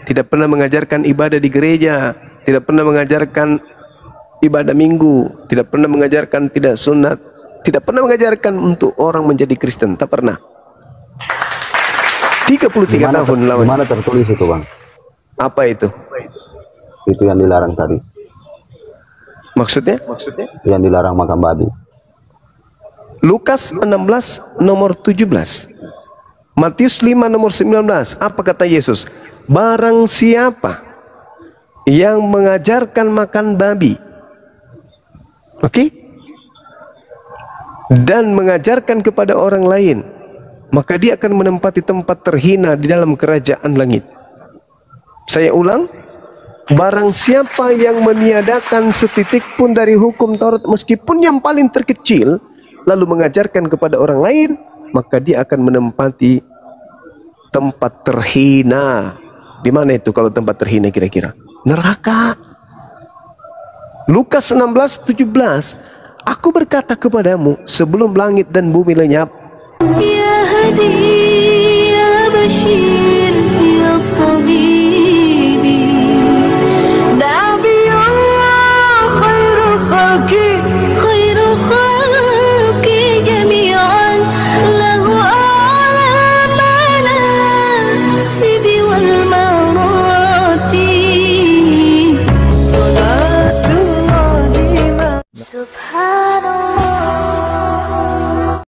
tidak pernah mengajarkan ibadah di gereja, tidak pernah mengajarkan ibadah minggu, tidak pernah mengajarkan tidak sunat, tidak pernah mengajarkan untuk orang menjadi Kristen, tak pernah. 33 tahun lawan. Gimana tertulis itu, Bang? Apa itu? Itu yang dilarang tadi. Maksudnya? Yang dilarang makan babi. Lukas 16 nomor 17. Matius 5 nomor 19. Apa kata Yesus? Barang siapa yang mengajarkan makan babi, oke? Dan mengajarkan kepada orang lain, maka dia akan menempati tempat terhina di dalam kerajaan langit. Saya ulang, barang siapa yang meniadakan setitik pun dari hukum Taurat, meskipun yang paling terkecil, lalu mengajarkan kepada orang lain, maka dia akan menempati tempat terhina. Di mana itu kalau tempat terhina kira-kira? Neraka. Lukas 16:17. Aku berkata kepadamu, sebelum langit dan bumi lenyap, Ya Hadi, Ya Bashir, Ya Tabibi, Nabi Allah, khairul khalqi jami'an, lahu a'la manasibi wal marati, salatullahi subhanallah.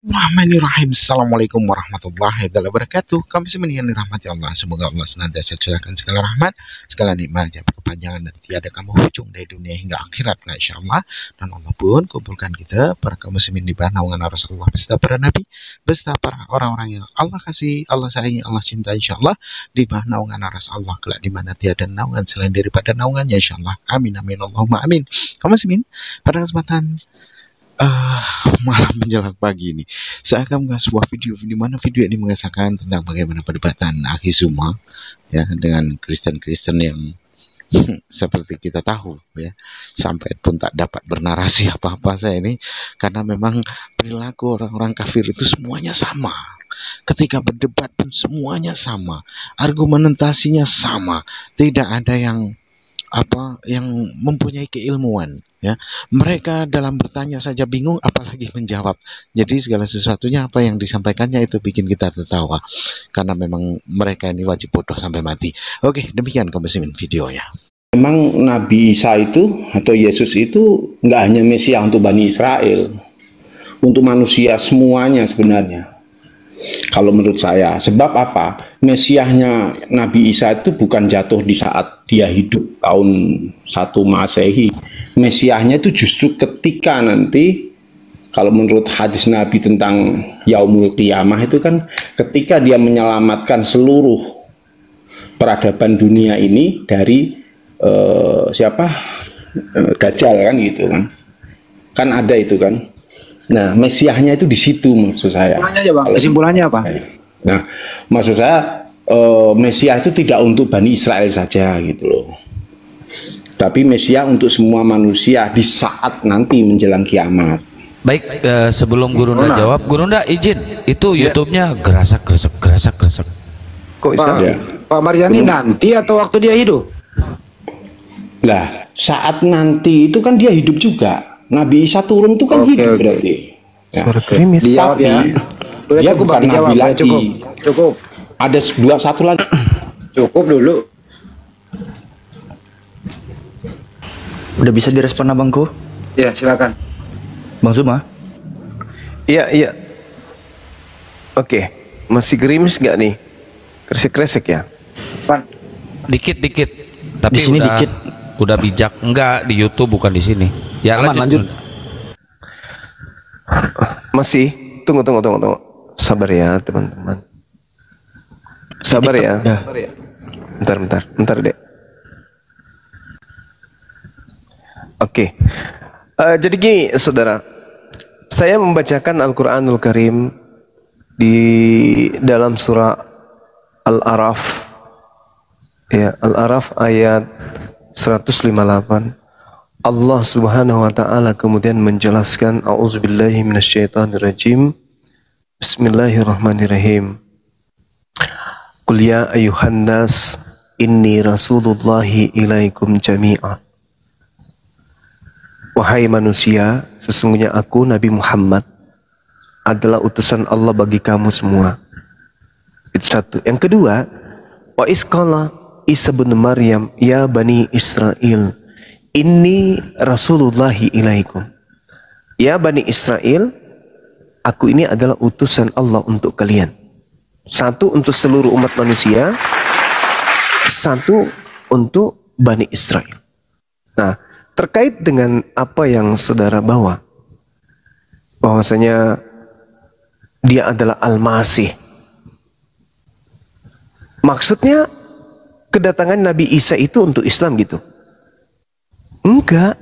Bismillahirrahmanirrahim. Assalamualaikum warahmatullahi wabarakatuh. Kami semuanya yang dirahmati Allah. Semoga Allah senantiasa curahkan segala rahmat, segala nikmat, kepanjangan dan tiada kamu ujung dari dunia hingga akhirat, insyaallah. Dan Allah pun kumpulkan kita para kaum muslimin di bawah naungan Rasulullah beserta para nabi, beserta para orang-orang yang Allah kasih, Allah sayangi, Allah cinta, insyaallah, di bawah naungan Rasulullah kelak di mana tiada naungan selain daripada naungannya, insyaallah. Amin amin Allahumma amin. Kaum muslimin, pada kesempatan malam menjelang pagi ini saya akan mengunggah sebuah video di mana video ini mengisahkan tentang bagaimana perdebatan Akhizuma ya dengan Kristen-Kristen yang seperti kita tahu ya, sampai pun tak dapat bernarasi apa-apa saya ini, karena memang perilaku orang-orang kafir itu semuanya sama. Ketika berdebat pun semuanya sama, argumentasinya sama, tidak ada yang mempunyai keilmuan ya. Mereka dalam bertanya saja bingung apalagi menjawab. Jadi segala sesuatunya apa yang disampaikannya itu bikin kita tertawa, karena memang mereka ini wajib bodoh sampai mati. Oke, demikian kaum muslimin videonya. Memang Nabi Isa itu atau Yesus itu nggak hanya Mesias untuk Bani Israel, untuk manusia semuanya sebenarnya. Kalau menurut saya, sebab apa? Mesiasnya Nabi Isa itu bukan jatuh di saat dia hidup tahun 1 Masehi. Mesiasnya itu justru ketika nanti, kalau menurut hadis Nabi tentang Yaumul Qiyamah itu kan ketika dia menyelamatkan seluruh peradaban dunia ini dari Dajjal kan gitu kan. Kan ada itu kan. Nah, Mesiasnya itu di situ maksud saya. Kesimpulannya aja, Bang. Kesimpulannya apa? Nah, maksud saya Mesias itu tidak untuk Bani Israel saja gitu loh. Tapi Mesias untuk semua manusia di saat nanti menjelang kiamat. Baik, sebelum Gurunda jawab, Gurunda izin, itu YouTube-nya gerasak. Kok bisa? Pak Maryani nanti atau waktu dia hidup? Lah, saat nanti itu kan dia hidup juga. Nabi Isa turun itu kan hidup berarti. Suara krimis. Dijawab ya. Dia bukan Nabi lagi. Cukup. Ada satu lagi. Cukup dulu. Udah bisa direspon abangku? Ya, silakan. Bang Zuma? Iya. Oke, masih gerimis nggak nih? Kresek-kresek ya? Pan. Dikit. Tapi Di sini udah, dikit. udah bijak. Enggak, di YouTube bukan di sini. Ya, lanjut. Masih? Tunggu. Sabar ya, teman-teman. Sabar ya. Bentar, Dek. Oke. Jadi gini, saudara. Saya membacakan Al-Quranul Karim di dalam surah Al-A'raf. Ya, Al-A'raf ayat 158. Allah Subhanahu wa taala kemudian menjelaskan, auzubillahi minasyaitonirrajim. Bismillahirrahmanirrahim. Qul ya ayyuhan nas inni rasulullahi ilaikum jami'a. Wahai manusia, sesungguhnya aku Nabi Muhammad adalah utusan Allah bagi kamu semua. Itu satu. Yang kedua, wa isqala Isa bin Maryam ya bani Israel inni rasulullahi ilaikum. Ya bani Israel, aku ini adalah utusan Allah untuk kalian. Satu untuk seluruh umat manusia, satu untuk Bani Israel. Nah, terkait dengan apa yang saudara bawa, bahwasanya dia adalah Al-Masih. Maksudnya kedatangan Nabi Isa itu untuk Islam gitu? Enggak.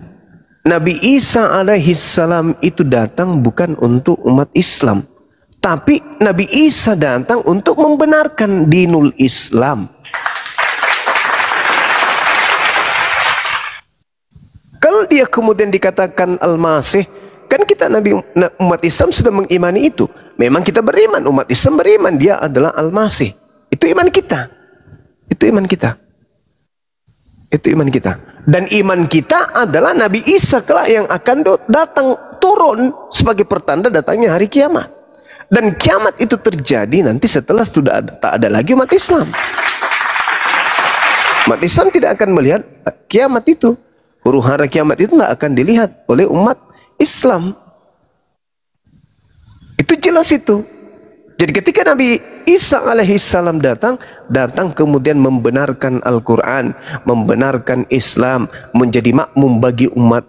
Nabi Isa alaihissalam itu datang bukan untuk umat Islam, tapi Nabi Isa datang untuk membenarkan dinul Islam. Kalau dia kemudian dikatakan Al-Masih, kan kita umat Islam sudah mengimani itu. Memang kita beriman, umat Islam beriman dia adalah Al-Masih. Itu iman kita. Itu iman kita. Itu iman kita. Dan iman kita adalah Nabi Isa kelak yang akan datang turun sebagai pertanda datangnya hari kiamat. Dan kiamat itu terjadi nanti setelah sudah tak ada lagi umat Islam. Umat Islam tidak akan melihat kiamat itu. Huru hara kiamat itu tidak akan dilihat oleh umat Islam. Itu jelas itu. Jadi ketika Nabi Isa alaihissalam datang kemudian membenarkan Al-Quran, membenarkan Islam, menjadi makmum bagi umat,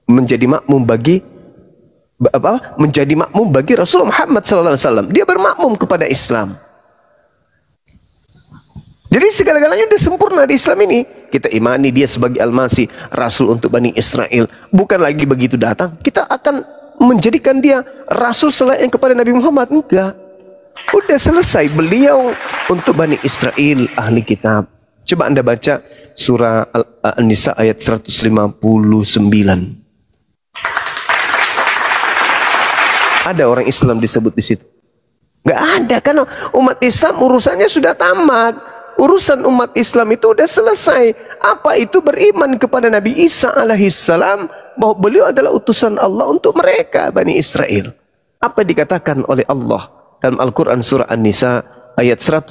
menjadi makmum bagi Rasulullah Muhammad SAW. Dia bermakmum kepada Islam. Jadi segala-galanya sudah sempurna di Islam ini. Kita imani dia sebagai Al-Masih, Rasul untuk Bani Israel. Bukan lagi begitu datang, kita akan menjadikan dia Rasul selayaknya kepada Nabi Muhammad. Enggak. Udah selesai, beliau untuk Bani Israel, ahli kitab. Coba Anda baca surah An-Nisa ayat 159. Ada orang Islam disebut di situ? Enggak ada, karena umat Islam urusannya sudah tamat. Urusan umat Islam itu udah selesai. Apa itu beriman kepada Nabi Isa alaihissalam, bahwa beliau adalah utusan Allah untuk mereka, Bani Israel. Apa dikatakan oleh Allah dalam Al-Quran surah An-Nisa ayat 159.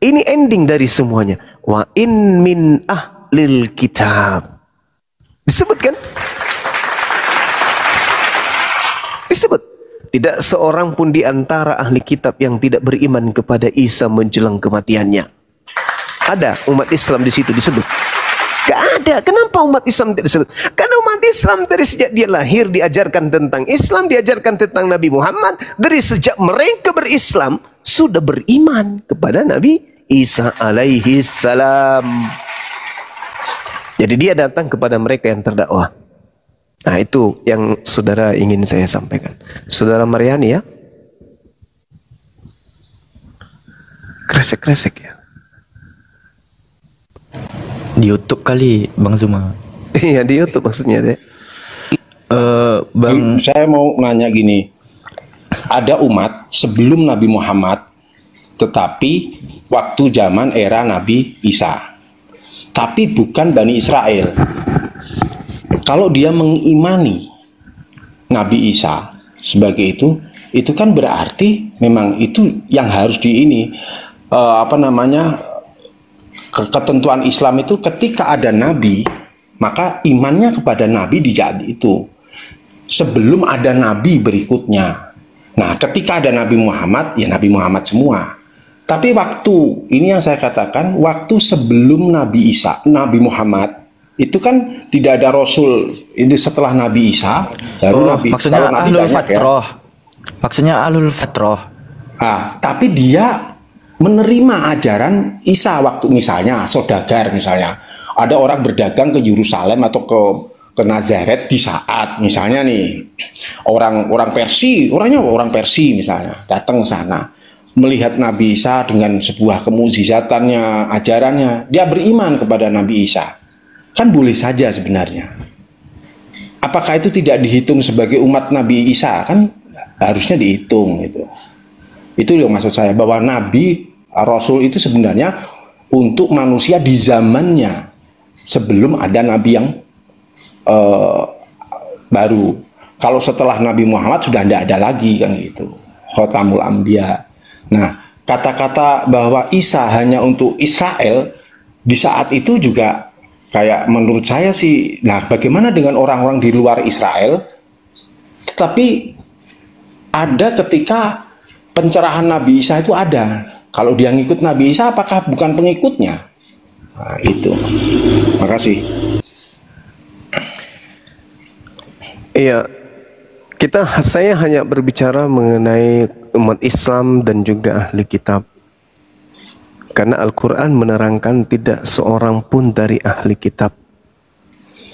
Ini ending dari semuanya. Wa in min ahlil kitab. Disebutkan? Disebut. Tidak seorang pun di antara ahli kitab yang tidak beriman kepada Isa menjelang kematiannya. Ada umat Islam di situ disebut? Gak ada. Kenapa umat Islam tidak disebut? Karena umat Islam dari sejak dia lahir diajarkan tentang Islam, diajarkan tentang Nabi Muhammad. Dari sejak mereka berislam sudah beriman kepada Nabi Isa alaihi salam. Jadi dia datang kepada mereka yang terdakwah. Nah, itu yang saudara ingin saya sampaikan. Saudara Mariani ya. Kresek-kresek ya. Di YouTube kali Bang Zuma. Iya, di YouTube maksudnya deh. Bang, saya mau nanya gini. Ada umat sebelum Nabi Muhammad, tetapi waktu zaman era Nabi Isa. Tapi bukan Bani Israel. Kalau dia mengimani Nabi Isa sebagai itu kan berarti memang itu yang harus ketentuan Islam itu ketika ada Nabi, maka imannya kepada Nabi dijadi itu. Sebelum ada Nabi berikutnya. Nah, ketika ada Nabi Muhammad, ya Nabi Muhammad semua. Tapi waktu, ini yang saya katakan, waktu sebelum Nabi Isa, Nabi Muhammad, itu kan tidak ada Rasul. Itu setelah Nabi Isa, baru Nabi. Maksudnya Ahlul Fatrah. Maksudnya Ahlul Fatrah. Tapi dia menerima ajaran Isa waktu misalnya saudagar, misalnya ada orang berdagang ke Yerusalem atau ke Nazaret di saat misalnya nih orang Persia misalnya datang ke sana melihat Nabi Isa dengan sebuah kemujizatannya, ajarannya, dia beriman kepada Nabi Isa. Kan boleh saja sebenarnya. Apakah itu tidak dihitung sebagai umat Nabi Isa? Kan harusnya dihitung itu. Itu yang maksud saya, bahwa Nabi Rasul itu sebenarnya untuk manusia di zamannya sebelum ada nabi yang baru. Kalau setelah Nabi Muhammad sudah tidak ada lagi kan gitu. Khotamul Anbiya. Nah, kata-kata bahwa Isa hanya untuk Israel di saat itu juga kayak menurut saya sih, nah bagaimana dengan orang-orang di luar Israel? Tetapi ada ketika pencerahan Nabi Isa itu ada. Kalau dia ngikut Nabi Isa, apakah bukan pengikutnya? Nah, itu. Makasih. Iya, saya hanya berbicara mengenai umat Islam dan juga ahli kitab. Karena Al-Quran menerangkan tidak seorang pun dari ahli kitab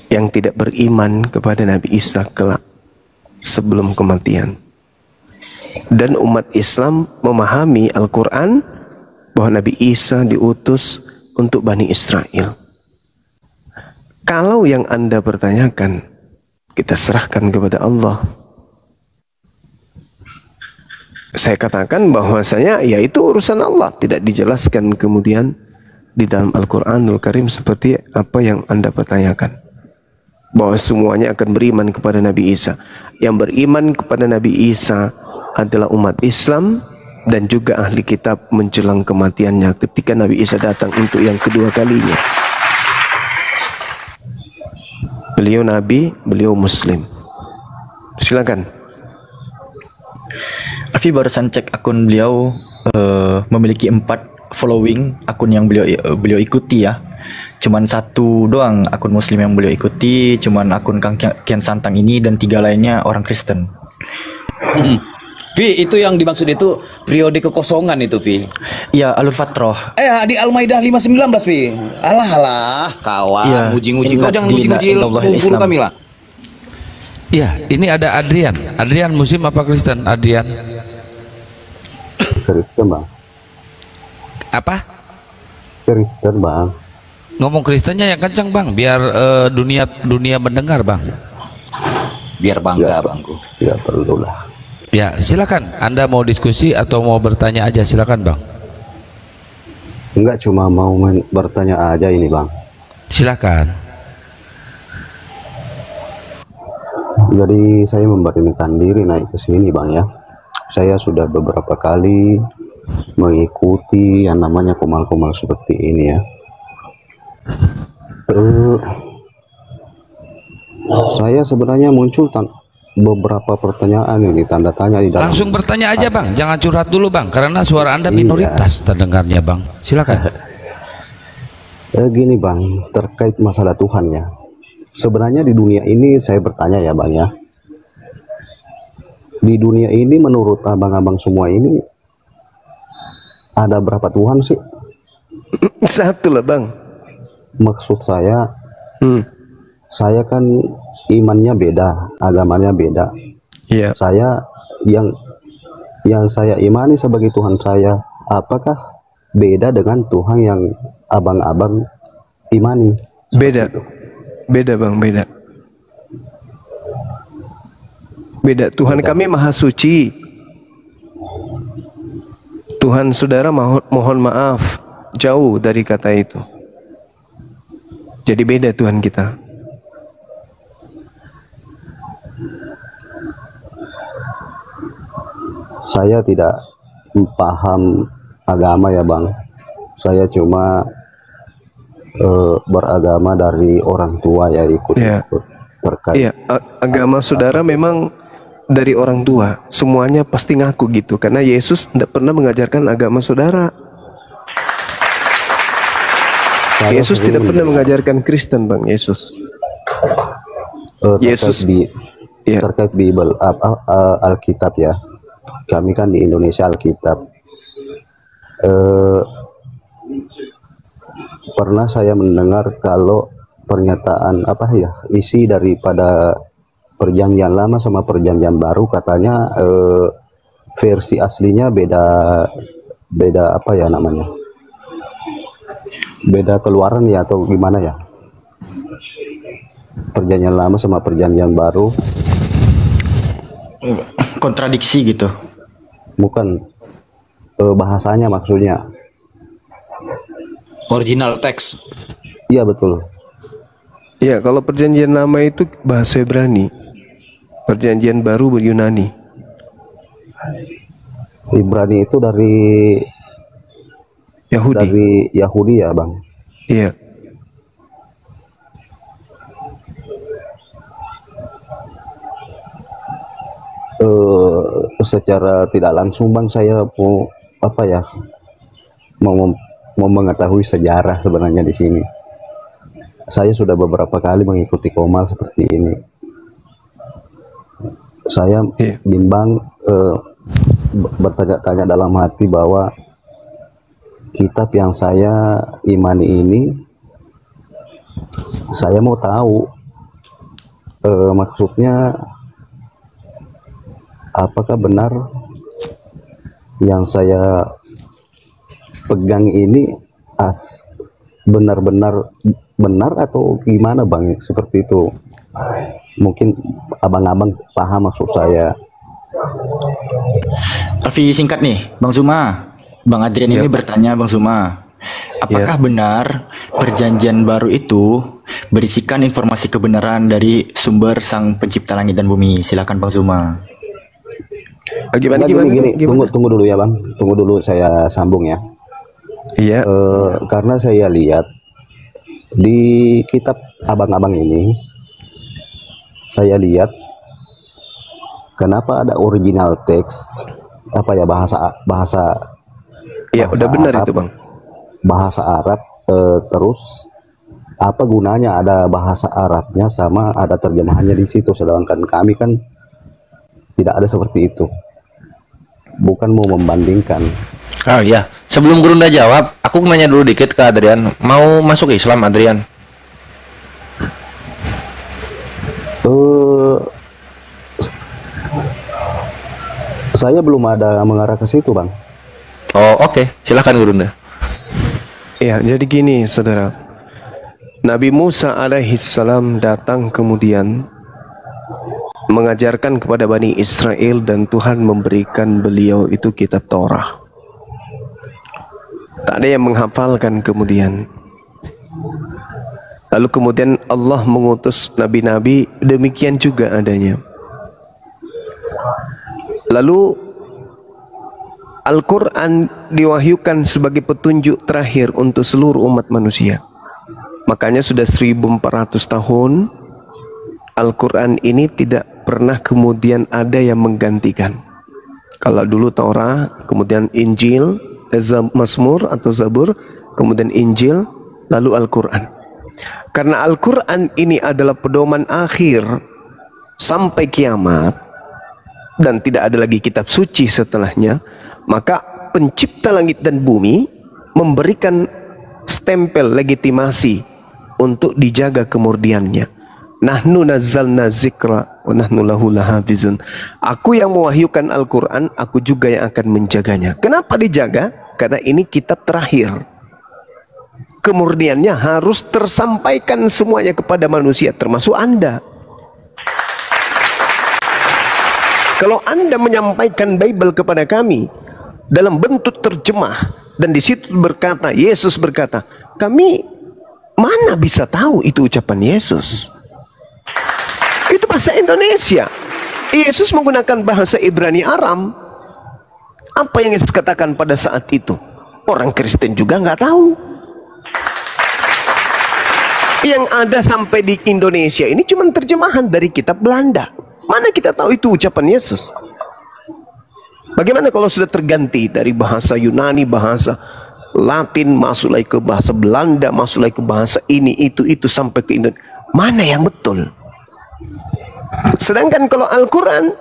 yang tidak beriman kepada Nabi Isa kelak sebelum kematian. Dan umat Islam memahami Al-Quran bahwa Nabi Isa diutus untuk Bani Israel. Kalau yang Anda pertanyakan, kita serahkan kepada Allah. Saya katakan bahwasanya ya itu urusan Allah, tidak dijelaskan kemudian di dalam Al-Qur'anul Karim seperti apa yang Anda pertanyakan. Bahwa semuanya akan beriman kepada Nabi Isa. Yang beriman kepada Nabi Isa adalah umat Islam dan juga ahli kitab menjelang kematiannya ketika Nabi Isa datang untuk yang kedua kalinya. Beliau Nabi, beliau Muslim. Silakan. Afi barusan cek akun beliau, memiliki 4 following akun yang beliau ikuti ya. Cuman 1 doang akun Muslim yang beliau ikuti, cuman akun Kang Kian Santang ini, dan 3 lainnya orang Kristen. Vi, itu yang dimaksud itu periode kekosongan itu, Vi. Iya, Alul Fatroh. Di Al-Maidah 5:19, Vi. Alah, kawan, Ya, muji-muji. Kau jangan muji-muji guru kami lah. Iya, ini ada Adrian. Adrian Muslim apa Kristen? Adrian. Kristen, Bang. Apa? Kristen, Bang. Ngomong Kristennya yang kencang, Bang, biar dunia mendengar, Bang. Biar bangga, Bangku. Ya perlulah. Ya, silakan. Anda mau diskusi atau mau bertanya aja, silakan, Bang. Enggak, cuma mau bertanya aja ini, Bang. Silakan. Jadi saya memberanikan diri naik ke sini, Bang, ya. Saya sudah beberapa kali mengikuti yang namanya kumal-kumal seperti ini ya. Saya sebenarnya muncul beberapa pertanyaan ini, tanda tanya di dalam. Langsung bertanya aja, Bang. Jangan curhat dulu, Bang, karena suara Anda minoritas terdengarnya, Bang. Silakan. Gini, Bang, terkait masalah Tuhan ya. Sebenarnya di dunia ini saya bertanya ya, Bang, ya. Di dunia ini menurut abang-abang semua ini ada berapa Tuhan sih? Satu lah, Bang. Maksud saya, saya kan imannya beda, agamanya beda. Iya. Saya yang saya imani sebagai Tuhan saya, apakah beda dengan Tuhan yang abang-abang imani? Beda. Beda, Bang, beda. Beda. Tuhan kami maha suci. Tuhan saudara mohon maaf, jauh dari kata itu. Jadi beda Tuhan kita. Saya tidak paham agama ya, Bang. Saya cuma beragama dari orang tua ya, ikut terkait. Iya, agama saudara memang dari orang tua. Semuanya pasti ngaku gitu, karena Yesus tidak pernah mengajarkan agama saudara. Yesus tidak pernah mengajarkan Kristen, Bang. Yesus. Terkait Bible, Alkitab ya. Kami kan di Indonesia Alkitab. Pernah saya mendengar kalau pernyataan isi daripada perjanjian lama sama perjanjian baru, katanya versi aslinya beda apa ya namanya, beda keluaran ya, atau gimana ya, perjanjian lama sama perjanjian baru, kontradiksi gitu. Bukan, bahasanya maksudnya. Original teks. Iya betul. Ya, kalau perjanjian lama itu bahasa Ibrani. Perjanjian baru Yunani. Ibrani itu dari Yahudi. Dari Yahudi ya, Bang. Iya. Secara tidak langsung, Bang, saya mau apa ya? Mau mengetahui sejarah sebenarnya di sini. Saya sudah beberapa kali mengikuti Komal seperti ini. Saya bimbang, bertanya-tanya dalam hati bahwa kitab yang saya imani ini, saya mau tahu maksudnya apakah benar yang saya pegang ini benar-benar benar atau gimana, Bang? Seperti itu. Mungkin abang-abang paham maksud saya. Tapi singkat nih, Bang Zuma. Bang Adrian ini bertanya, Bang Zuma, apakah benar perjanjian baru itu berisikan informasi kebenaran dari sumber Sang Pencipta langit dan bumi? Silakan Bang Zuma. Gimana? Tunggu dulu ya, Bang. Tunggu dulu, saya sambung ya. Iya. Karena saya lihat di kitab abang-abang ini, saya lihat kenapa ada original teks, apa ya, bahasa. Iya, udah benar Arab, itu, Bang. Bahasa Arab, terus apa gunanya ada bahasa Arabnya sama ada terjemahannya di situ, sedangkan kami kan tidak ada seperti itu. Bukan mau membandingkan. Oh iya, sebelum Gurunda jawab, aku nanya dulu dikit ke Adrian. Mau masuk Islam, Adrian? Saya belum ada mengarah ke situ, Bang. Oh, oke. Silakan Gurunda. Ya, jadi gini, saudara. Nabi Musa alaihissalam datang kemudian mengajarkan kepada Bani Israel dan Tuhan memberikan beliau itu kitab Torah. Tak ada yang menghafalkan kemudian. Lalu kemudian Allah mengutus nabi-nabi, demikian juga adanya. Lalu Al-Quran diwahyukan sebagai petunjuk terakhir untuk seluruh umat manusia. Makanya sudah 1400 tahun Al-Quran ini tidak pernah kemudian ada yang menggantikan. Kalau dulu Torah, kemudian Injil, Mazmur atau Zabur, kemudian Injil, lalu Al-Quran. Karena Al-Quran ini adalah pedoman akhir sampai kiamat dan tidak ada lagi kitab suci setelahnya, maka pencipta langit dan bumi memberikan stempel legitimasi untuk dijaga kemurniannya. Nahnu nazzalna zikra wa nahnu lahu lahafizun. Aku yang mewahyukan Al-Quran, aku juga yang akan menjaganya. Kenapa dijaga? Karena ini kitab terakhir. Kemurniannya harus tersampaikan semuanya kepada manusia, termasuk Anda. Kalau Anda menyampaikan Bible kepada kami dalam bentuk terjemah dan di situ berkata, Yesus berkata, kami mana bisa tahu itu ucapan Yesus? Itu bahasa Indonesia. Yesus menggunakan bahasa Ibrani Aram. Apa yang Yesus katakan pada saat itu? Orang Kristen juga nggak tahu. Yang ada sampai di Indonesia ini cuma terjemahan dari kitab Belanda. Mana kita tahu itu ucapan Yesus? Bagaimana kalau sudah terganti dari bahasa Yunani, bahasa Latin, masuk lagi ke bahasa Belanda, masuk lagi ke bahasa ini, itu sampai ke Indonesia. Mana yang betul? Sedangkan kalau Al-Quran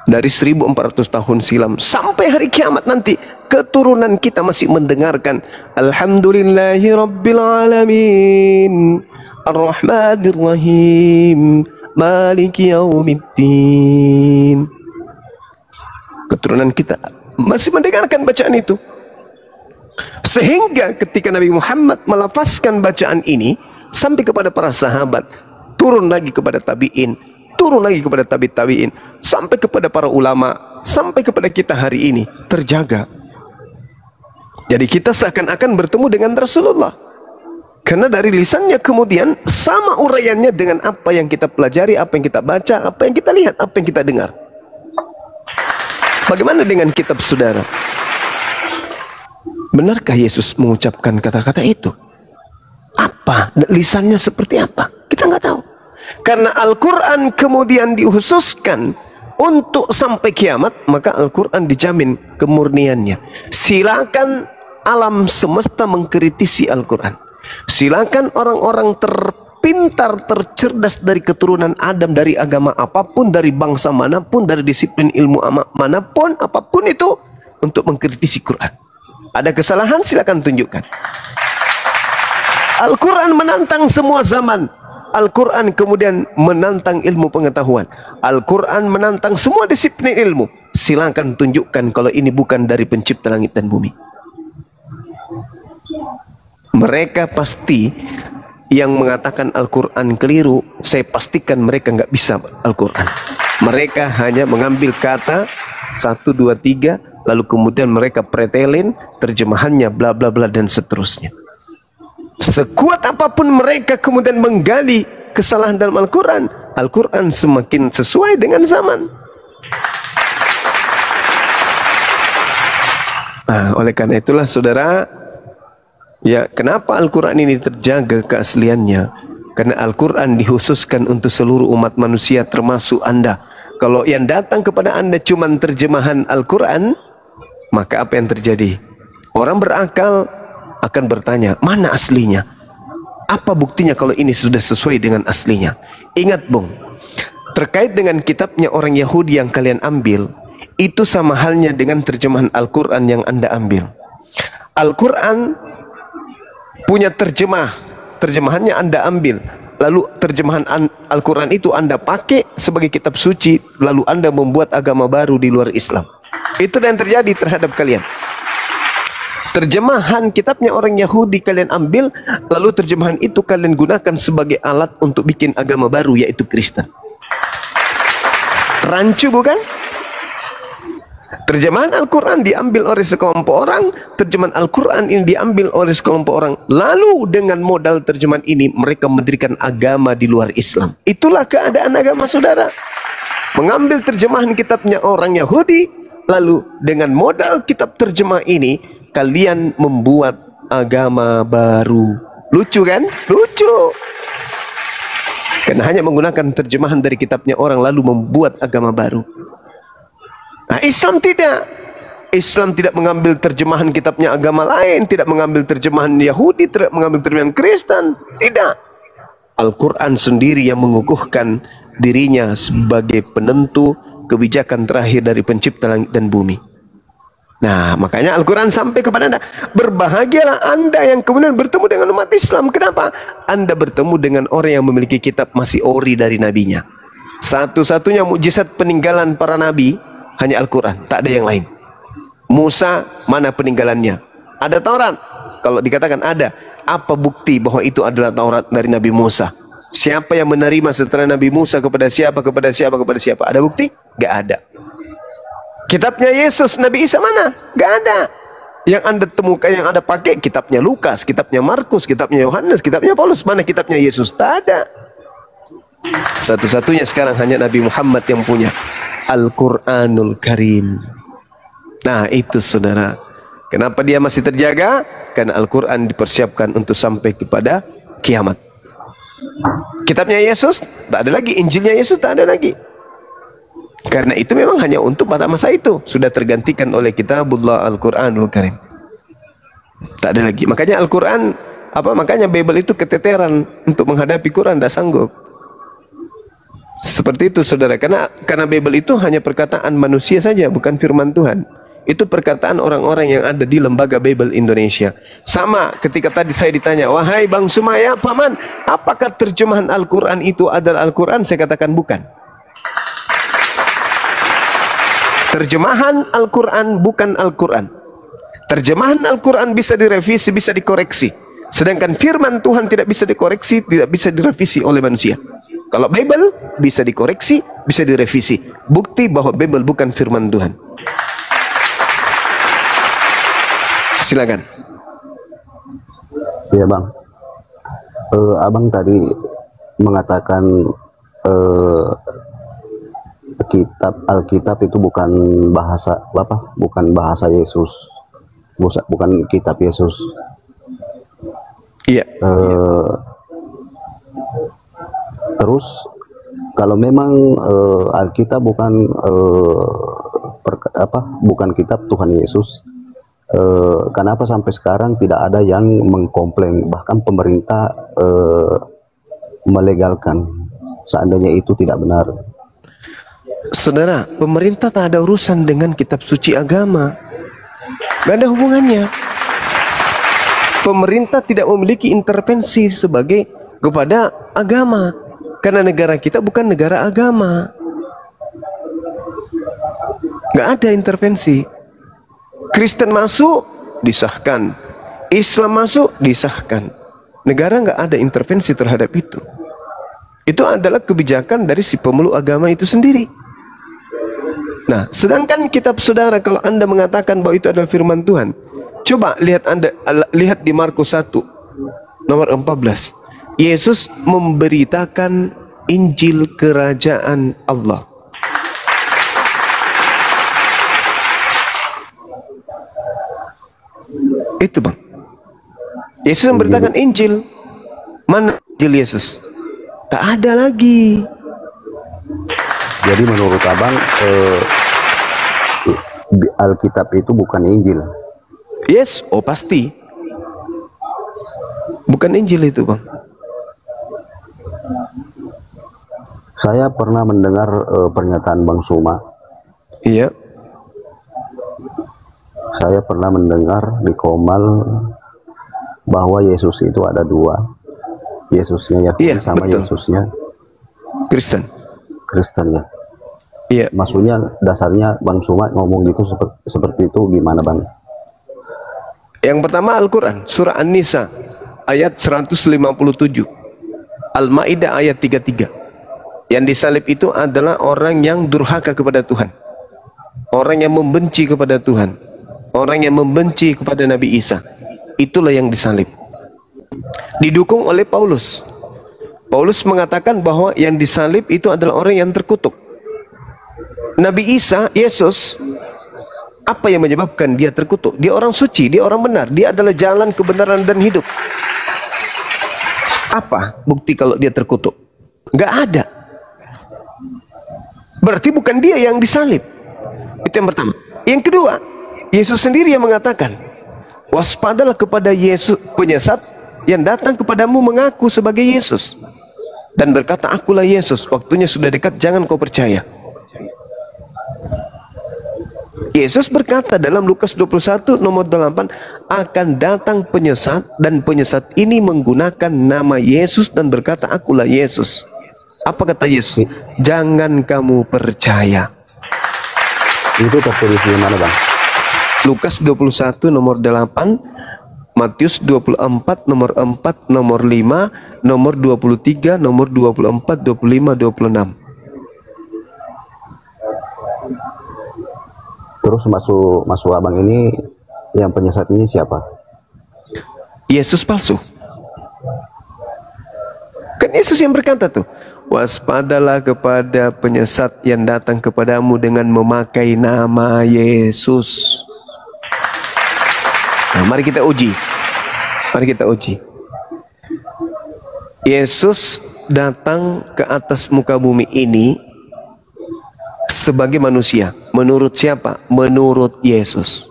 dari 1400 tahun silam sampai hari kiamat nanti, keturunan kita masih mendengarkan Alhamdulillahi Rabbil Alamin Ar-Rahmanir Rahim Maliki Yaumiddin. Keturunan kita masih mendengarkan bacaan itu. Sehingga ketika Nabi Muhammad melafazkan bacaan ini sampai kepada para sahabat, turun lagi kepada tabi'in, turun lagi kepada tabi'in, sampai kepada para ulama, sampai kepada kita hari ini terjaga. Jadi kita seakan-akan bertemu dengan Rasulullah. Karena dari lisannya kemudian sama uraiannya dengan apa yang kita pelajari, apa yang kita baca, apa yang kita lihat, apa yang kita dengar. Bagaimana dengan kitab saudara? Benarkah Yesus mengucapkan kata-kata itu? Apa? Lisannya seperti apa? Kita nggak tahu. Karena Al-Quran kemudian dikhususkan untuk sampai kiamat, maka Al-Quran dijamin kemurniannya. Silakan alam semesta mengkritisi Al-Quran. Silakan orang-orang terpintar, tercerdas dari keturunan Adam, dari agama apapun, dari bangsa manapun, dari disiplin ilmu manapun, apapun itu, untuk mengkritisi Quran. Ada kesalahan, silakan tunjukkan. Al-Quran menantang semua zaman. Al-Quran kemudian menantang ilmu pengetahuan. Al-Quran menantang semua disiplin ilmu. Silakan tunjukkan kalau ini bukan dari pencipta langit dan bumi. Mereka pasti yang mengatakan Al-Quran keliru, saya pastikan mereka nggak bisa Al-Quran. Mereka hanya mengambil kata 1, 2, 3, lalu kemudian mereka pretelin terjemahannya bla bla bla dan seterusnya. Sekuat apapun mereka kemudian menggali kesalahan dalam Al-Quran, Al-Quran semakin sesuai dengan zaman. Nah, oleh karena itulah saudara, ya kenapa Al-Quran ini terjaga keasliannya? Karena Al-Quran dikhususkan untuk seluruh umat manusia termasuk Anda. Kalau yang datang kepada Anda cuma terjemahan Al-Quran, maka apa yang terjadi? Orang berakal akan bertanya, mana aslinya? Apa buktinya kalau ini sudah sesuai dengan aslinya? Ingat Bung, terkait dengan kitabnya orang Yahudi yang kalian ambil, itu sama halnya dengan terjemahan Al-Quran yang Anda ambil. Al-Quran punya terjemahannya Anda ambil, lalu terjemahan Al-Quran itu Anda pakai sebagai kitab suci, lalu Anda membuat agama baru di luar Islam. Itu yang terjadi terhadap kalian. Terjemahan kitabnya orang Yahudi kalian ambil, lalu terjemahan itu kalian gunakan sebagai alat untuk bikin agama baru, yaitu Kristen. Rancu bukan? Terjemahan Al-Quran diambil oleh sekelompok orang, terjemahan Al-Quran ini diambil oleh sekelompok orang, lalu dengan modal terjemahan ini mereka mendirikan agama di luar Islam. Itulah keadaan agama saudara. Mengambil terjemahan kitabnya orang Yahudi, lalu dengan modal kitab terjemah ini kalian membuat agama baru. Lucu kan? Lucu. Karena hanya menggunakan terjemahan dari kitabnya orang lalu membuat agama baru. Nah, Islam tidak. Islam tidak mengambil terjemahan kitabnya agama lain, tidak mengambil terjemahan Yahudi, tidak mengambil terjemahan Kristen. Tidak. Al-Quran sendiri yang mengukuhkan dirinya sebagai penentu kebijakan terakhir dari pencipta langit dan bumi. Nah, makanya Al-Quran sampai kepada Anda. Berbahagialah Anda yang kemudian bertemu dengan umat Islam. Kenapa? Anda bertemu dengan orang yang memiliki kitab masih ori dari nabinya. Satu-satunya mukjizat peninggalan para nabi hanya Al-Quran, tak ada yang lain. Musa, mana peninggalannya? Ada Taurat. Kalau dikatakan ada, apa bukti bahwa itu adalah Taurat dari Nabi Musa? Siapa yang menerima setelah Nabi Musa kepada siapa, kepada siapa, kepada siapa? Ada bukti? Gak ada. Kitabnya Yesus, Nabi Isa mana? Gak ada. Yang Anda temukan, yang Anda pakai kitabnya Lukas, kitabnya Markus, kitabnya Yohanes, kitabnya Paulus. Mana kitabnya Yesus? Tak ada. Satu-satunya sekarang hanya Nabi Muhammad yang punya Al-Quranul Karim. Nah itu saudara, kenapa dia masih terjaga? Karena Al-Quran dipersiapkan untuk sampai kepada kiamat. Kitabnya Yesus tak ada lagi, Injilnya Yesus tak ada lagi. Karena itu memang hanya untuk pada masa itu, sudah tergantikan oleh kitabullah Al-Quranul Karim. Tak ada lagi. Makanya Al-Quran, makanya Bible itu keteteran untuk menghadapi Quran, tidak sanggup. Seperti itu saudara, karena Bible itu hanya perkataan manusia saja, bukan firman Tuhan. Itu perkataan orang-orang yang ada di lembaga Bible Indonesia. Sama ketika tadi saya ditanya, wahai Bang Sumaya, Paman, apakah terjemahan Al-Quran itu adalah Al-Quran? Saya katakan bukan. Terjemahan Al-Quran bukan Al-Quran. Terjemahan Al-Quran bisa direvisi, bisa dikoreksi. Sedangkan firman Tuhan tidak bisa dikoreksi, tidak bisa direvisi oleh manusia. Kalau Bible bisa dikoreksi, bisa direvisi. Bukti bahwa Bible bukan firman Tuhan. Silakan. Iya bang, abang tadi mengatakan Alkitab itu bukan bahasa bukan bahasa Yesus, bukan kitab Yesus. Iya. Terus kalau memang Alkitab bukan bukan kitab Tuhan Yesus, kenapa sampai sekarang tidak ada yang mengkomplain, bahkan pemerintah melegalkan seandainya itu tidak benar? Saudara, pemerintah tak ada urusan dengan kitab suci agama. Gak ada hubungannya. Pemerintah tidak memiliki intervensi kepada agama, karena negara kita bukan negara agama. Gak ada intervensi. Kristen masuk, disahkan. Islam masuk, disahkan. Negara gak ada intervensi terhadap itu. Itu adalah kebijakan dari si pemeluk agama itu sendiri. Nah, sedangkan kitab saudara, kalau Anda mengatakan bahwa itu adalah firman Tuhan, coba lihat di Markus 1 nomor 14. Yesus memberitakan Injil kerajaan Allah. Itu bang, Yesus memberitakan Injil. Mana Injil Yesus? Tak ada lagi. Jadi menurut abang Alkitab itu bukan Injil? Yes, oh pasti bukan Injil itu bang. Saya pernah mendengar pernyataan Bang Suma. Iya. Saya pernah mendengar di Komal bahwa Yesus itu ada dua. Yesusnya Yahudi sama betul. Yesusnya Kristen ya. Iya. Maksudnya dasarnya Bang Suma ngomong gitu seperti itu gimana bang? Yang pertama Al-Quran surah An-Nisa ayat 157, Al-Maidah ayat 33. Yang disalib itu adalah orang yang durhaka kepada Tuhan, orang yang membenci kepada Tuhan, orang yang membenci kepada Nabi Isa. Itulah yang disalib. Didukung oleh Paulus. Paulus mengatakan bahwa yang disalib itu adalah orang yang terkutuk. Nabi Isa, Yesus, apa yang menyebabkan dia terkutuk? Dia orang suci, dia orang benar, dia adalah jalan kebenaran dan hidup. Apa bukti kalau dia terkutuk? Nggak ada. Berarti bukan dia yang disalib. Itu yang pertama. Yang kedua, Yesus sendiri yang mengatakan, waspadalah kepada Yesus penyesat yang datang kepadamu mengaku sebagai Yesus dan berkata, akulah Yesus, waktunya sudah dekat, jangan kau percaya. Yesus berkata dalam Lukas 21 nomor 8, akan datang penyesat dan penyesat ini menggunakan nama Yesus dan berkata, akulah Yesus. Apa kata Yesus? Jangan kamu percaya. Itu tertulis di mana bang? Lukas 21 nomor 8, Matius 24 nomor 4, nomor 5, nomor 23, nomor 24, 25, 26. Terus masuk abang ini, yang penyesat ini siapa? Yesus palsu. Kan Yesus yang berkata tuh, waspadalah kepada penyesat yang datang kepadamu dengan memakai nama Yesus. Nah, mari kita uji. Mari kita uji. Yesus datang ke atas muka bumi ini sebagai manusia. Menurut siapa? Menurut Yesus.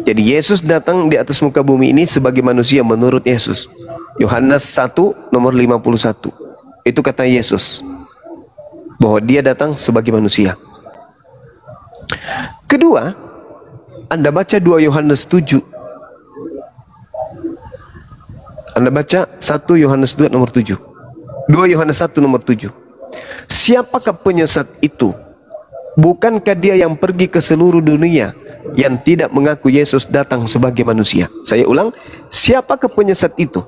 Jadi Yesus datang di atas muka bumi ini sebagai manusia menurut Yesus. Yohanes 1 nomor 51. Itu kata Yesus, bahwa dia datang sebagai manusia. Kedua, Anda baca 2 Yohanes 7. Anda baca 1 Yohanes 2 nomor 7. 2 Yohanes 1 nomor 7. Siapakah penyesat itu? Bukankah dia yang pergi ke seluruh dunia yang tidak mengaku Yesus datang sebagai manusia? Saya ulang, siapakah penyesat itu?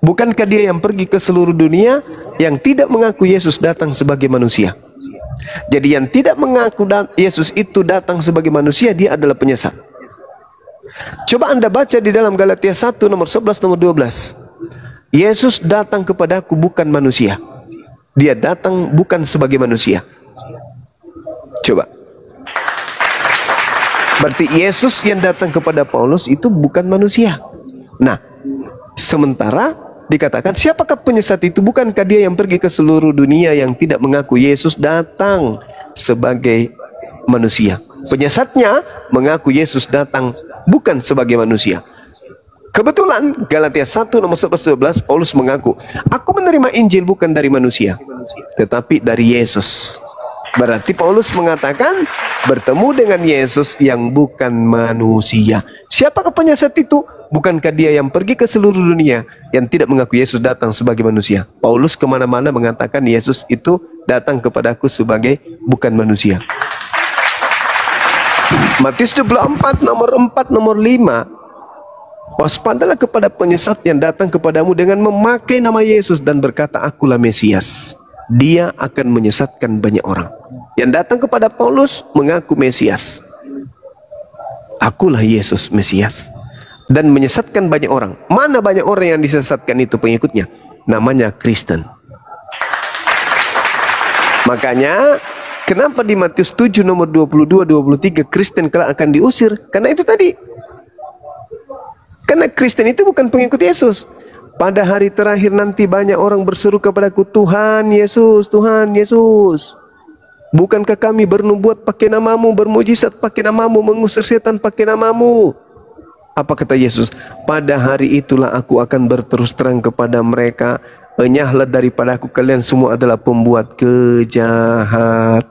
Bukankah dia yang pergi ke seluruh dunia yang tidak mengaku Yesus datang sebagai manusia? Jadi yang tidak mengaku Yesus itu datang sebagai manusia, dia adalah penyesat. Coba Anda baca di dalam Galatia 1 nomor 11 nomor 12. Yesus datang kepadaku bukan manusia. Dia datang bukan sebagai manusia. Coba. Berarti Yesus yang datang kepada Paulus itu bukan manusia. Nah, sementara dikatakan siapakah penyesat itu? Bukankah dia yang pergi ke seluruh dunia yang tidak mengaku Yesus datang sebagai manusia? Penyesatnya mengaku Yesus datang bukan sebagai manusia. Kebetulan Galatia 1 nomor 11-12 Paulus mengaku, aku menerima Injil bukan dari manusia, tetapi dari Yesus. Berarti Paulus mengatakan bertemu dengan Yesus yang bukan manusia. Siapakah penyesat itu? Bukankah dia yang pergi ke seluruh dunia yang tidak mengaku Yesus datang sebagai manusia? Paulus kemana-mana mengatakan Yesus itu datang kepadaku sebagai bukan manusia. Matius 24 nomor 4 nomor 5. Waspadalah kepada penyesat yang datang kepadamu dengan memakai nama Yesus dan berkata, akulah Mesias. Dia akan menyesatkan banyak orang. Yang datang kepada Paulus mengaku Mesias. Akulah Yesus Mesias. Dan menyesatkan banyak orang. Mana banyak orang yang disesatkan itu pengikutnya? Namanya Kristen. Makanya kenapa di Matius 7 nomor 22-23 Kristen kelak akan diusir? Karena itu tadi. Karena Kristen itu bukan pengikut Yesus. Pada hari terakhir nanti banyak orang berseru kepadaku, Tuhan Yesus, Tuhan Yesus. Bukankah kami bernubuat pakai namamu, bermujizat pakai namamu, mengusir setan pakai namamu? Apa kata Yesus? Pada hari itulah aku akan berterus terang kepada mereka, enyahlah daripada aku, kalian semua adalah pembuat kejahatan.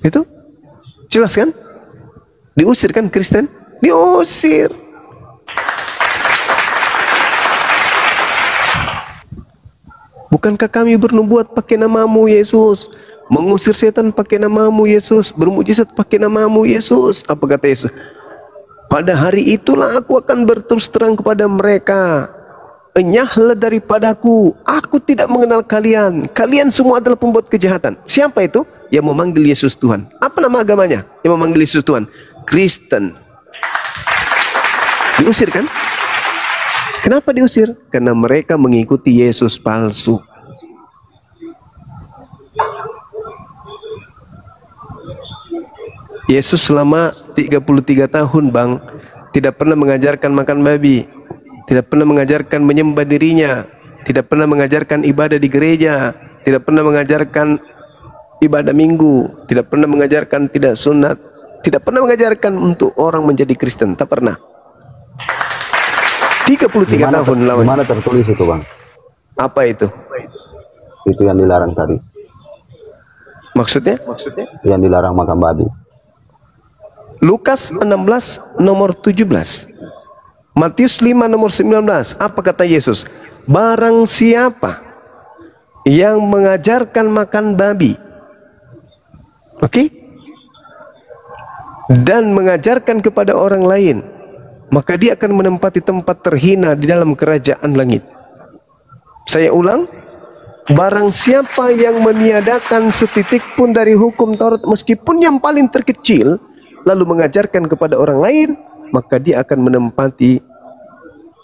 Itu jelas kan? Diusir kan Kristen? Diusir. Bukankah kami bernubuat pakai namamu Yesus, mengusir setan pakai namamu Yesus, bermujizat pakai namamu Yesus? Apa kata Yesus? Pada hari itulah aku akan berterus terang kepada mereka, enyahlah daripadaku, aku tidak mengenal kalian, kalian semua adalah pembuat kejahatan. Siapa itu? Yang memanggil Yesus Tuhan. Apa nama agamanya? Yang memanggil Yesus Tuhan? Kristen. Diusir kan? Kenapa diusir? Karena mereka mengikuti Yesus palsu. Yesus selama 33 tahun bang, tidak pernah mengajarkan makan babi, tidak pernah mengajarkan menyembah dirinya, tidak pernah mengajarkan ibadah di gereja, tidak pernah mengajarkan ibadah minggu, tidak pernah mengajarkan tidak sunat, tidak pernah mengajarkan untuk orang menjadi Kristen, tak pernah. 33 tahun lawan. Mana tertulis itu bang? Apa itu? Itu yang dilarang tadi. Maksudnya? Yang dilarang makan babi. Lukas 16 nomor 17. Matius 5 nomor 19. Apa kata Yesus? Barang siapa yang mengajarkan makan babi, oke? Dan mengajarkan kepada orang lain, maka dia akan menempati tempat terhina di dalam kerajaan langit. Saya ulang, barang siapa yang meniadakan setitik pun dari hukum Taurat, meskipun yang paling terkecil, lalu mengajarkan kepada orang lain, maka dia akan menempati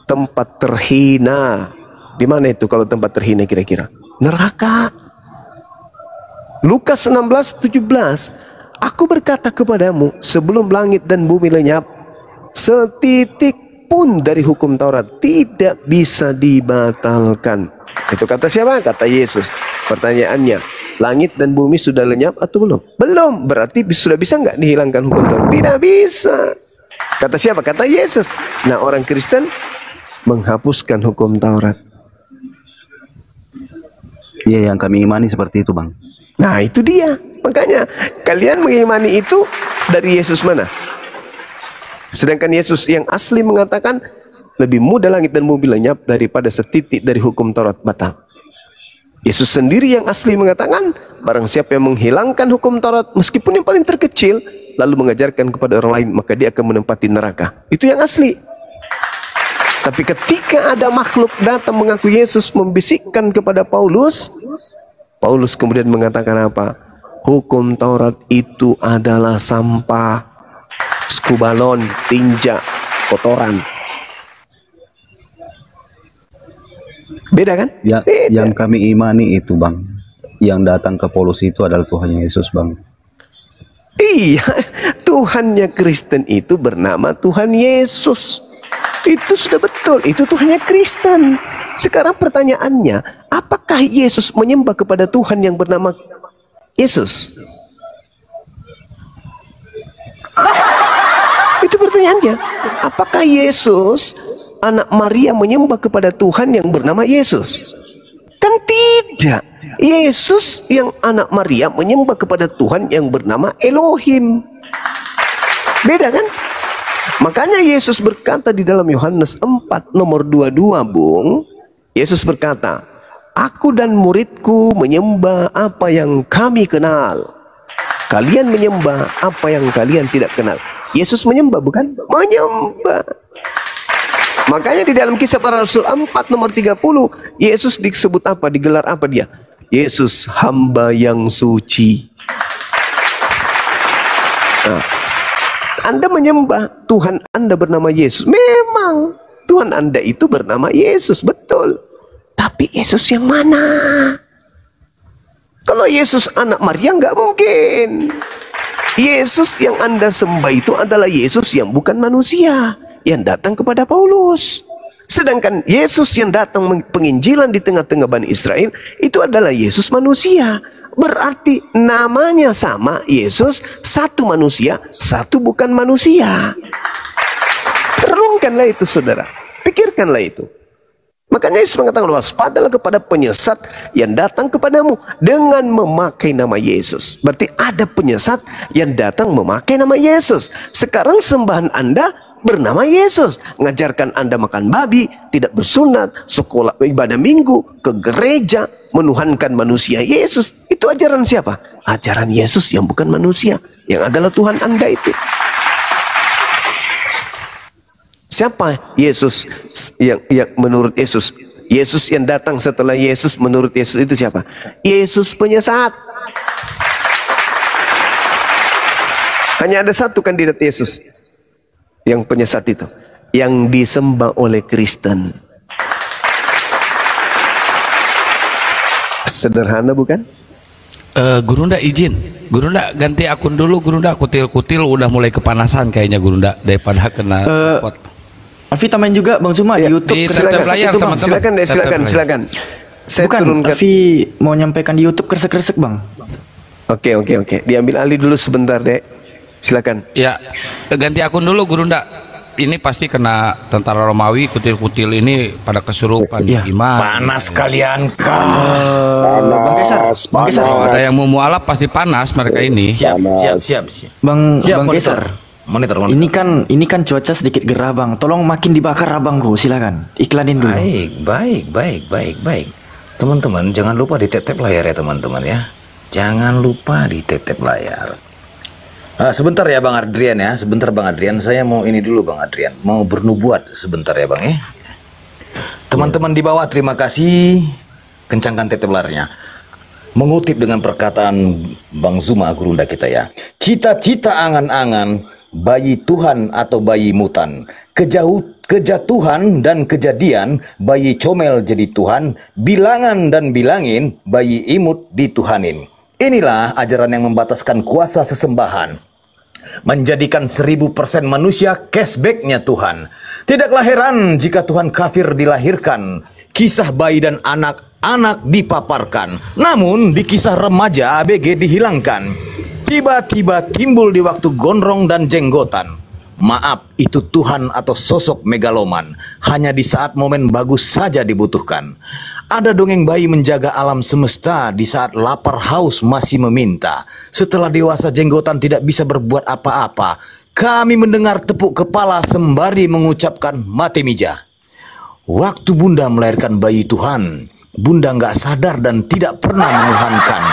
tempat terhina. Di mana itu kalau tempat terhina kira-kira? Neraka. Lukas 16:17. Aku berkata kepadamu, sebelum langit dan bumi lenyap, setitik pun dari hukum Taurat tidak bisa dibatalkan. Itu kata siapa? Kata Yesus. Pertanyaannya, langit dan bumi sudah lenyap atau belum? Belum. Berarti sudah bisa nggak dihilangkan hukum Taurat? Tidak bisa. Kata siapa? Kata Yesus. Nah, orang Kristen menghapuskan hukum Taurat. Iya, yang kami imani seperti itu bang. Nah, itu dia. Makanya kalian mengimani itu dari Yesus mana? Sedangkan Yesus yang asli mengatakan lebih mudah langit dan bumi lenyap daripada setitik dari hukum Taurat batal. Yesus sendiri yang asli mengatakan, barang siapa yang menghilangkan hukum Taurat meskipun yang paling terkecil, lalu mengajarkan kepada orang lain, maka dia akan menempati neraka. Itu yang asli. Tapi ketika ada makhluk datang mengaku Yesus, membisikkan kepada Paulus, Paulus kemudian mengatakan apa? Hukum Taurat itu adalah sampah. skubalon, tinja, kotoran. Beda kan? Ya, Beda. yang kami imani itu bang, yang datang ke polusi itu adalah Tuhan Yesus bang. Iya, Tuhannya Kristen itu bernama Tuhan Yesus. Itu sudah betul, itu Tuhannya Kristen. Sekarang pertanyaannya, apakah Yesus menyembah kepada Tuhan yang bernama Yesus? Itu pertanyaannya. Apakah Yesus, anak Maria, menyembah kepada Tuhan yang bernama Yesus? Kan tidak. Yesus yang anak Maria menyembah kepada Tuhan yang bernama Elohim. Beda kan? Makanya Yesus berkata di dalam Yohanes 4 nomor 22, Bung. Yesus berkata, aku dan muridku menyembah apa yang kami kenal. Kalian menyembah apa yang kalian tidak kenal. Yesus menyembah, bukan? Menyembah. Makanya di dalam Kisah Para Rasul 4 nomor 30, Yesus disebut apa? Digelar apa dia? Yesus hamba yang suci. Nah, Anda menyembah Tuhan Anda bernama Yesus. Memang Tuhan Anda itu bernama Yesus, betul. Tapi Yesus yang mana? Kalau Yesus anak Maria nggak mungkin. Yesus yang Anda sembah itu adalah Yesus yang bukan manusia, yang datang kepada Paulus. Sedangkan Yesus yang datang penginjilan di tengah-tengah Bani Israel itu adalah Yesus manusia. Berarti namanya sama, Yesus, satu manusia, satu bukan manusia. Renungkanlah itu saudara, pikirkanlah itu. Makanya Yesus mengatakan, waspadalah kepada penyesat yang datang kepadamu dengan memakai nama Yesus. Berarti ada penyesat yang datang memakai nama Yesus. Sekarang sembahan Anda bernama Yesus. Ngajarkan Anda makan babi, tidak bersunat, sekolah ibadah minggu, ke gereja, menuhankan manusia Yesus. Itu ajaran siapa? Ajaran Yesus yang bukan manusia, yang adalah Tuhan Anda itu. Siapa Yesus yang menurut Yesus? Yesus yang datang setelah Yesus menurut Yesus itu siapa? Yesus penyesat. Hanya ada satu kandidat Yesus yang penyesat itu, yang disembah oleh Kristen. Sederhana bukan? Gurunda izin, Gurunda ganti akun dulu, Gurunda kutil-kutil udah mulai kepanasan kayaknya Gurunda daripada kena pot. Alfi tambahin juga Bang Zuma Ya, di YouTube. di tetap layar itu, Bang. teman-teman. Silakan. Saya Bukan, turunkan. Alfi mau nyampaikan di YouTube kresek-kresek Bang. Oke. Diambil alih dulu sebentar, Dek. Silakan. Ya, ganti akun dulu Gurunda. Ini pasti kena tentara Romawi, kutil-kutil ini pada kesurupan. Iya. Gimana? Panas kalian kan. Bang Kesar, Kalau ada yang mau mualaf pasti panas mereka ini. Siap. Bang Siap, Kesar. Monitor. Ini kan cuaca sedikit gerah Bang. Tolong makin dibakar abangku, silakan. Iklanin dulu. Baik. Teman-teman, jangan lupa di tap layar ya teman-teman ya. Jangan lupa di tap layar. Sebentar ya Bang Adrian ya. Sebentar Bang Adrian. Saya mau ini dulu Bang Adrian. Mau bernubuat sebentar ya Bang ya. Teman-teman di bawah terima kasih. Kencangkan tap layarnya. Mengutip dengan perkataan Bang Zuma Gurunda kita ya. Cita-cita angan-angan bayi Tuhan atau bayi mutan, kejatuhan dan kejadian, bayi comel jadi Tuhan, bilangan dan bilangin, bayi imut dituhanin. Inilah ajaran yang membataskan kuasa sesembahan, menjadikan 1000% manusia cashbacknya Tuhan. Tidaklah heran jika Tuhan kafir dilahirkan, kisah bayi dan anak-anak dipaparkan, namun di kisah remaja ABG dihilangkan. Tiba-tiba timbul di waktu gondrong dan jenggotan. Maaf, itu Tuhan atau sosok megaloman. Hanya di saat momen bagus saja dibutuhkan. Ada dongeng bayi menjaga alam semesta di saat lapar haus masih meminta. Setelah dewasa jenggotan tidak bisa berbuat apa-apa. Kami mendengar tepuk kepala sembari mengucapkan mati mija. Waktu Bunda melahirkan bayi Tuhan, Bunda nggak sadar dan tidak pernah menuhankan.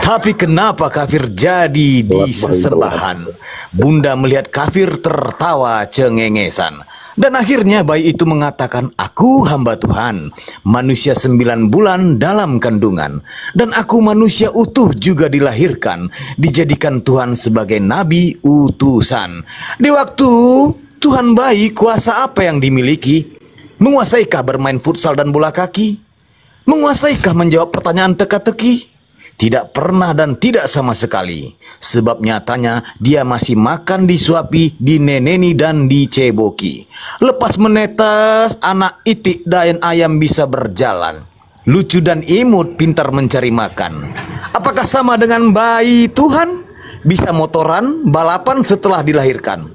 Tapi kenapa kafir jadi di sesembahan? Bunda melihat kafir tertawa cengengesan. Dan akhirnya bayi itu mengatakan, aku hamba Tuhan, manusia 9 bulan dalam kandungan. Dan aku manusia utuh juga dilahirkan, dijadikan Tuhan sebagai nabi utusan. Di waktu Tuhan bayi, kuasa apa yang dimiliki? Menguasaikah bermain futsal dan bola kaki? Menguasaikah menjawab pertanyaan teka-teki? Tidak pernah dan tidak sama sekali. Sebab nyatanya dia masih makan disuapi, dineneni dan diceboki. Lepas menetes, anak itik dan ayam bisa berjalan. Lucu dan imut, pintar mencari makan. Apakah sama dengan bayi Tuhan? Bisa motoran, balapan setelah dilahirkan.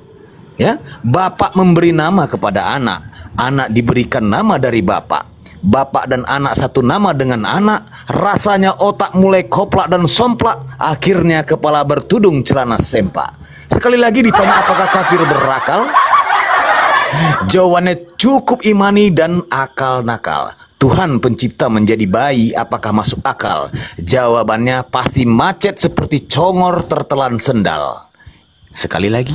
Ya, bapak memberi nama kepada anak. Anak diberikan nama dari bapak. Bapak dan anak satu nama dengan anak. Rasanya otak mulai koplak dan somplak. Akhirnya kepala bertudung, celana sempak. Sekali lagi ditanya apakah kafir berakal? Jawabannya cukup imani dan akal nakal. Tuhan pencipta menjadi bayi, apakah masuk akal? Jawabannya pasti macet seperti congor tertelan sendal. Sekali lagi,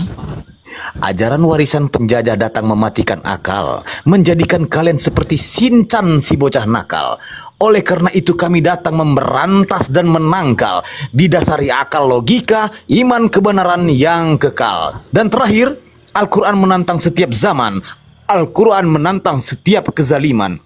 ajaran warisan penjajah datang mematikan akal, menjadikan kalian seperti Shinchan si bocah nakal. Oleh karena itu kami datang memberantas dan menangkal, didasari akal logika, iman kebenaran yang kekal. Dan terakhir, Al-Quran menantang setiap zaman, Al-Quran menantang setiap kezaliman,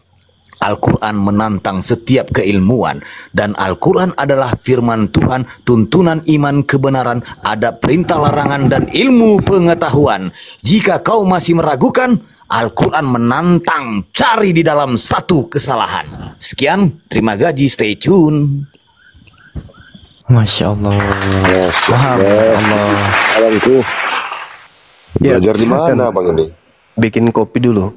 Al-Quran menantang setiap keilmuan. Dan Al-Quran adalah firman Tuhan, tuntunan iman kebenaran, ada perintah larangan dan ilmu pengetahuan. Jika kau masih meragukan, Al-Quran menantang, cari di dalam satu kesalahan. Sekian, terima gaji, stay tune. Masya Allah. Allah. Abangku. Ya, Belajar di silakan. mana Bang ini? Bikin kopi dulu.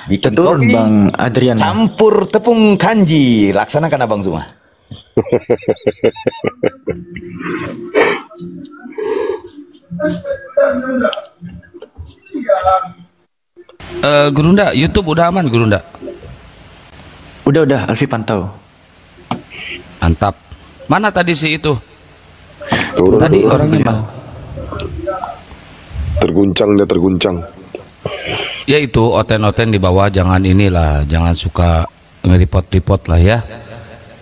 Bikin Betul, kopi, Bang Adrian. campur tepung kanji. Laksanakan Abang Zuma. Gurunda, YouTube udah aman Gurunda? Udah, Alfi pantau. Mantap. Mana tadi si itu? Turun, Tadi turun. orangnya mana? Terguncang dia terguncang. Ya itu oten-oten di bawah, jangan inilah, jangan suka nge-report lah ya.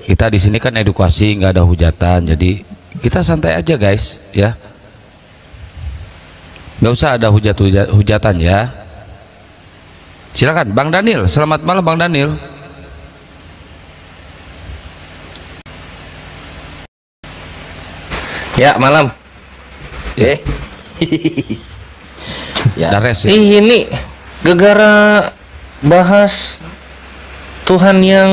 Kita di sini kan edukasi, nggak ada hujatan, jadi kita santai aja guys ya. Nggak usah ada hujatan ya. Silakan Bang Daniel, selamat malam Bang Daniel. Ya, malam. Ya. Dares ya. Ini gegara bahas Tuhan yang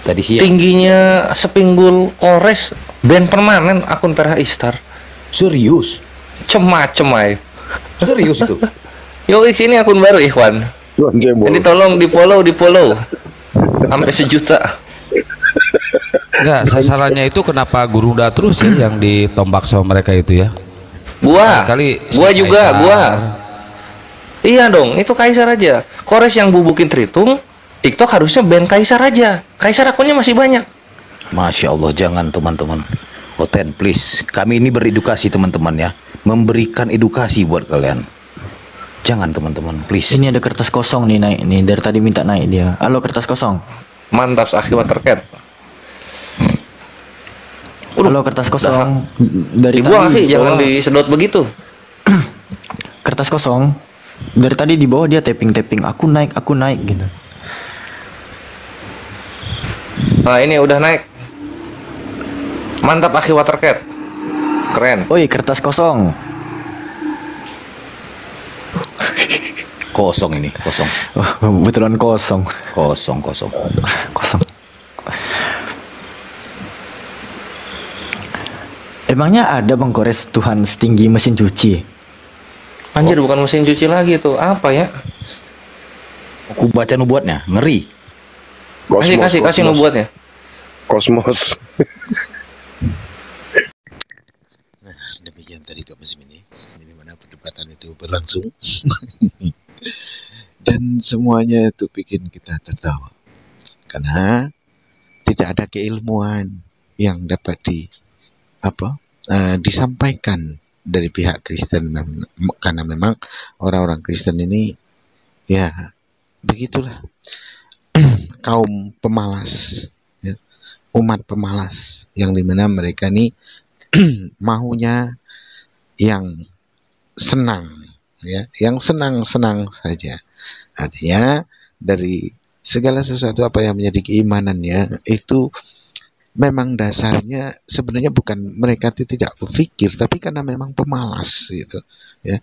Tadi siang. tingginya sepinggul kores band permanen akun PRH Istar. Serius? Cemacem ay. Serius tuh. Yo, ini akun baru Ikhwan. Jadi tolong di follow sampai 1 juta. Enggak, sasarannya itu kenapa Gurunda terus ya yang ditombak sama mereka itu ya? Gua juga, Kaisar. gua. Iya dong, itu Kaisar aja. Kores yang bubukin Tritung, TikTok harusnya band Kaisar aja. Kaisar akunnya masih banyak. Masya Allah, jangan teman-teman. Oten, please. Kami ini beredukasi teman-teman ya. Memberikan edukasi buat kalian. Jangan teman-teman, please. Ini ada kertas kosong nih naik nih, dari tadi minta naik dia. Halo, kertas kosong. Mantap, akibat terkait. Halo, kertas kosong. Dari Dibuang tadi sih, jangan bawah. disedot begitu. Kertas kosong. Dari tadi di bawah dia tapping. Aku naik gitu. Nah, ini udah naik. Mantap, akibat terkait. Keren. Oi, kertas kosong. Kosong ini, kosong. Oh, betulan kosong. Kosong. Kosong. Emangnya ada Bang Kores Tuhan setinggi mesin cuci? Anjir, bukan mesin cuci lagi tuh. Apa ya? Aku baca nubuatnya, ngeri. Kasih nubuatnya. Kosmos. Nah, demikian tadi Kak Muslimin, di mana perdebatan itu berlangsung. Dan semuanya itu bikin kita tertawa. Karena tidak ada keilmuan yang dapat disampaikan dari pihak Kristen, karena memang orang-orang Kristen ini ya begitulah kaum pemalas, ya, umat pemalas yang dimana mereka ini maunya yang senang, ya, yang senang-senang saja. Artinya dari segala sesuatu apa yang menjadi keimanannya itu memang dasarnya sebenarnya bukan mereka itu tidak berpikir, tapi karena memang pemalas gitu, ya.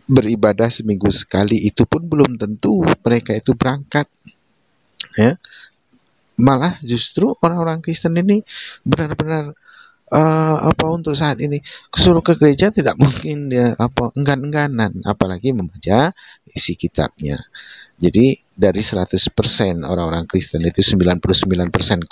Beribadah seminggu sekali itu pun belum tentu mereka itu berangkat, ya. Malah justru orang-orang Kristen ini benar-benar untuk saat ini suruh ke gereja tidak mungkin dia enggan-engganan, apalagi membaca isi kitabnya. Jadi dari 100% orang-orang Kristen itu 99%, 99%,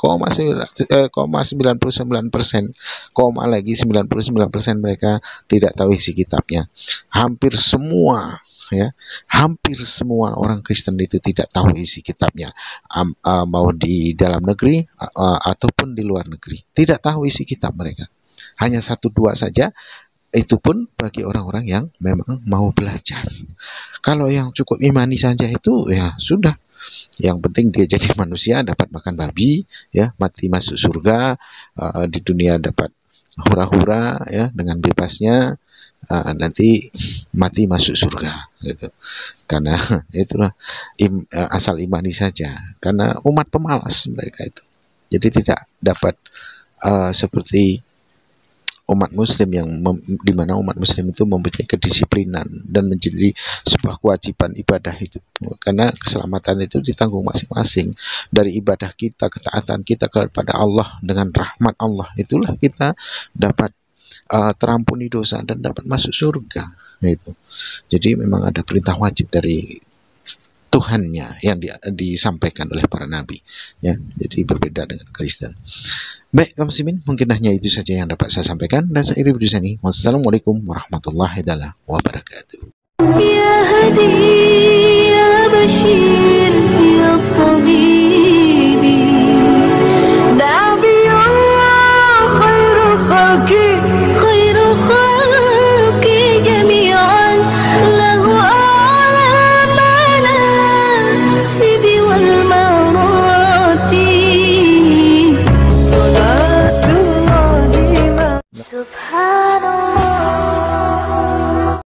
lagi 99% mereka tidak tahu isi kitabnya. Hampir semua, ya, hampir semua orang Kristen itu tidak tahu isi kitabnya, mau di dalam negeri ataupun di luar negeri, tidak tahu isi kitab mereka. Hanya 1-2 saja, itu pun bagi orang-orang yang memang mau belajar. Kalau yang cukup imani saja itu ya sudah, yang penting dia jadi manusia, dapat makan babi, ya, mati masuk surga, di dunia dapat hura-hura, ya, dengan bebasnya, nanti mati masuk surga gitu. Karena itulah asal imani saja, karena umat pemalas mereka itu. Jadi tidak dapat seperti umat muslim yang di mana umat muslim itu mempunyai kedisiplinan dan menjadi sebuah kewajiban ibadah itu, karena keselamatan itu ditanggung masing-masing. Dari ibadah kita, ketaatan kita kepada Allah dengan rahmat Allah, itulah kita dapat terampuni dosa dan dapat masuk surga itu. Jadi memang ada perintah wajib dari Tuhannya yang disampaikan oleh para nabi, ya. Jadi berbeda dengan Kristen. Baik kaum muslimin, mungkin hanya itu saja yang dapat saya sampaikan, dan saya akhiri video ini. Wassalamualaikum warahmatullahi wabarakatuh.